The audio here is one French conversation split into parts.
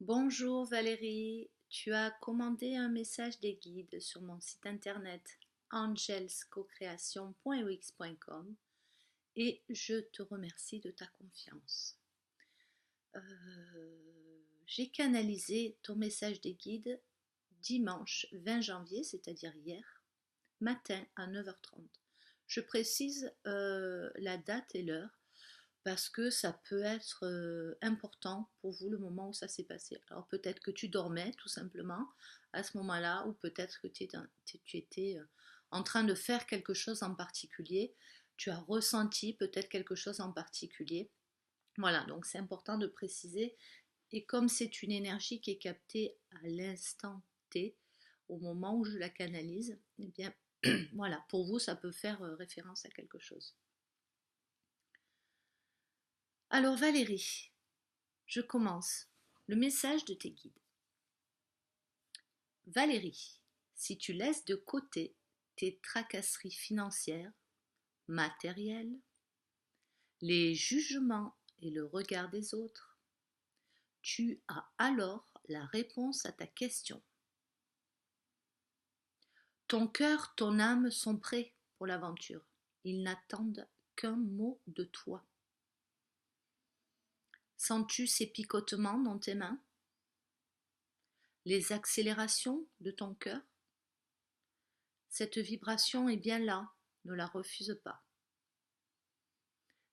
Bonjour Valérie, tu as commandé un message des guides sur mon site internet angelscocreation.wix.com et je te remercie de ta confiance. J'ai canalisé ton message des guides dimanche 20 janvier, c'est-à-dire hier, matin à 9h30. Je précise la date et l'heure parce que ça peut être important pour vous le moment où ça s'est passé. Alors peut-être que tu dormais tout simplement à ce moment-là, ou peut-être que tu étais en train de faire quelque chose en particulier, tu as ressenti peut-être quelque chose en particulier. Voilà, donc c'est important de préciser. Et comme c'est une énergie qui est captée à l'instant T, au moment où je la canalise, eh bien voilà, pour vous ça peut faire référence à quelque chose. Alors Valérie, je commence. Le message de tes guides. Valérie, si tu laisses de côté tes tracasseries financières, matérielles, les jugements et le regard des autres, tu as alors la réponse à ta question. Ton cœur, ton âme sont prêts pour l'aventure. Ils n'attendent qu'un mot de toi. Sens-tu ces picotements dans tes mains? Les accélérations de ton cœur? Cette vibration est bien là, ne la refuse pas.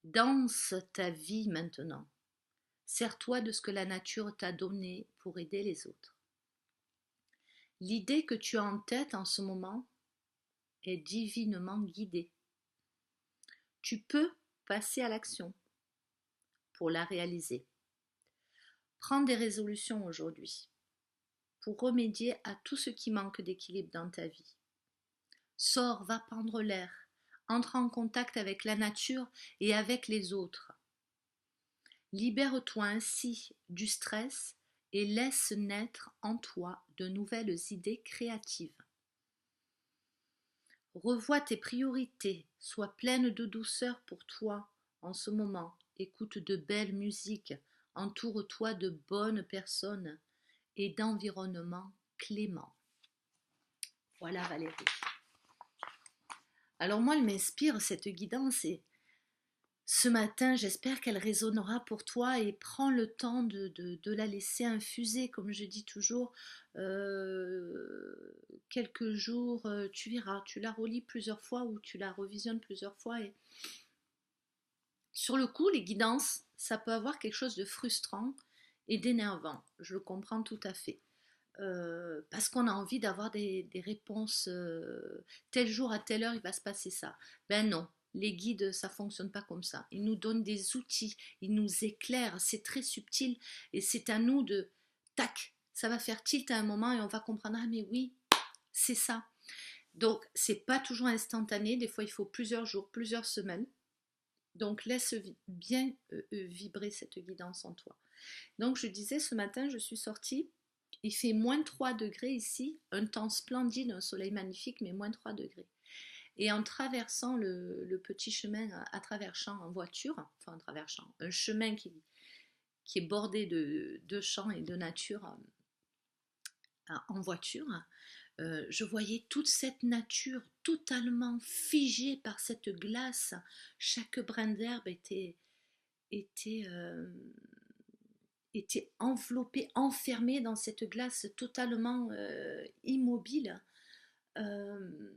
Danse ta vie maintenant. Sers-toi de ce que la nature t'a donné pour aider les autres. L'idée que tu as en tête en ce moment est divinement guidée. Tu peux passer à l'action pour la réaliser. Prends des résolutions aujourd'hui pour remédier à tout ce qui manque d'équilibre dans ta vie. Sors, va prendre l'air, entre en contact avec la nature et avec les autres. Libère-toi ainsi du stress et laisse naître en toi de nouvelles idées créatives. Revois tes priorités, sois pleine de douceur pour toi en ce moment. Écoute de belles musiques, entoure-toi de bonnes personnes et d'environnements cléments. Voilà Valérie. Alors moi, elle m'inspire cette guidance et ce matin, j'espère qu'elle résonnera pour toi et prends le temps de la laisser infuser, comme je dis toujours, quelques jours, tu verras, tu la relis plusieurs fois ou tu la revisionnes plusieurs fois. Et sur le coup, les guidances, ça peut avoir quelque chose de frustrant et d'énervant, je le comprends tout à fait. Parce qu'on a envie d'avoir des réponses, tel jour à telle heure il va se passer ça. Ben non, les guides ça fonctionne pas comme ça. Ils nous donnent des outils, ils nous éclairent, c'est très subtil et c'est à nous de tac, ça va faire tilt à un moment et on va comprendre ah mais oui, c'est ça. Donc c'est pas toujours instantané, des fois il faut plusieurs jours, plusieurs semaines. Donc laisse bien vibrer cette guidance en toi. Donc je disais ce matin, je suis sortie, il fait moins 3 degrés ici, un temps splendide, un soleil magnifique, mais moins 3 degrés. Et en traversant le petit chemin à travers champs en voiture, enfin en travers champs, un chemin qui est bordé de champs et de nature en voiture, je voyais toute cette nature totalement figée par cette glace. Chaque brin d'herbe était, euh, était enveloppé, enfermé dans cette glace totalement immobile. Euh,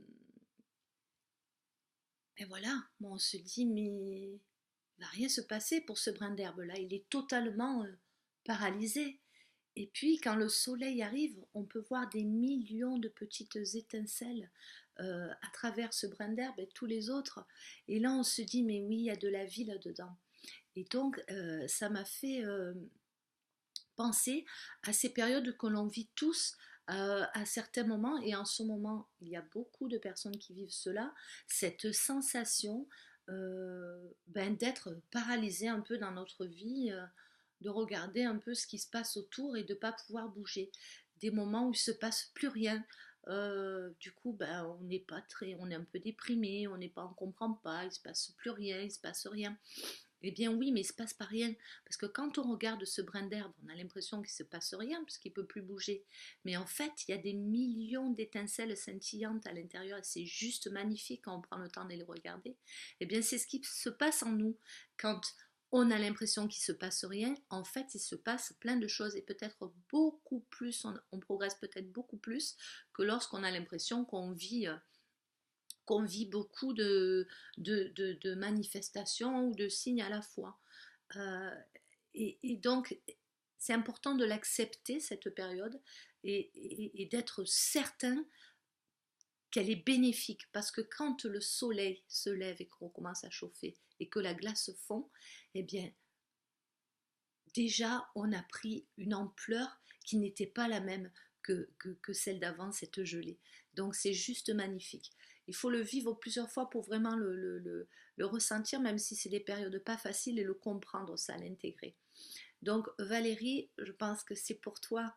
et voilà, bon, on se dit, mais il ne va rien se passer pour ce brin d'herbe-là, il est totalement paralysé. Et puis, quand le soleil arrive, on peut voir des millions de petites étincelles à travers ce brin d'herbe et tous les autres. Et là, on se dit, mais oui, il y a de la vie là-dedans. Et donc, ça m'a fait penser à ces périodes que l'on vit tous à certains moments, et en ce moment, il y a beaucoup de personnes qui vivent cela, cette sensation d'être paralysé un peu dans notre vie, de regarder un peu ce qui se passe autour et de ne pas pouvoir bouger. Des moments où il ne se passe plus rien. Du coup, on on est un peu déprimé, on n'est pas, on comprend pas, il se passe plus rien, il se passe rien. Eh bien oui, mais il ne se passe pas rien. Parce que quand on regarde ce brin d'herbe, on a l'impression qu'il ne se passe rien, parce qu'il ne peut plus bouger. Mais en fait, il y a des millions d'étincelles scintillantes à l'intérieur, et c'est juste magnifique quand on prend le temps de les regarder. Eh bien, c'est ce qui se passe en nous. Quand on a l'impression qu'il ne se passe rien, en fait, il se passe plein de choses, et peut-être beaucoup plus, on progresse peut-être beaucoup plus que lorsqu'on a l'impression qu'on vit beaucoup de manifestations ou de signes à la fois. Euh, et donc, c'est important de l'accepter, cette période, et d'être certain qu'elle est bénéfique. Parce que quand le soleil se lève et qu'on commence à chauffer et que la glace fond, eh bien, déjà, on a pris une ampleur qui n'était pas la même que celle d'avant, cette gelée. Donc, c'est juste magnifique. Il faut le vivre plusieurs fois pour vraiment le ressentir, même si c'est des périodes pas faciles, et le comprendre, ça, l'intégrer. Donc, Valérie, je pense que c'est pour toi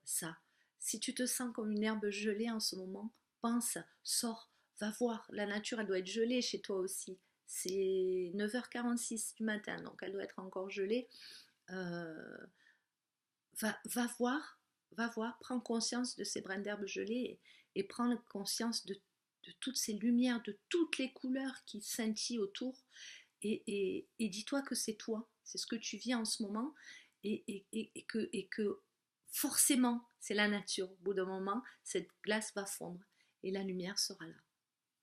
ça. Si tu te sens comme une herbe gelée en ce moment, pense, sors, va voir. La nature, elle doit être gelée chez toi aussi. C'est 9h46 du matin, donc elle doit être encore gelée. Euh, va voir, prends conscience de ces brins d'herbe gelés, et prends conscience de toutes ces lumières, de toutes les couleurs qui scintillent autour, et dis-toi que c'est toi, c'est ce que tu vis en ce moment, et que forcément, c'est la nature. Au bout d'un moment, cette glace va fondre et la lumière sera là.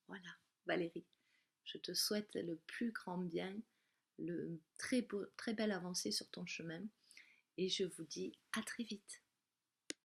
Voilà, Valérie, je te souhaite le plus grand bien, le très belle avancée sur ton chemin, et je vous dis à très vite.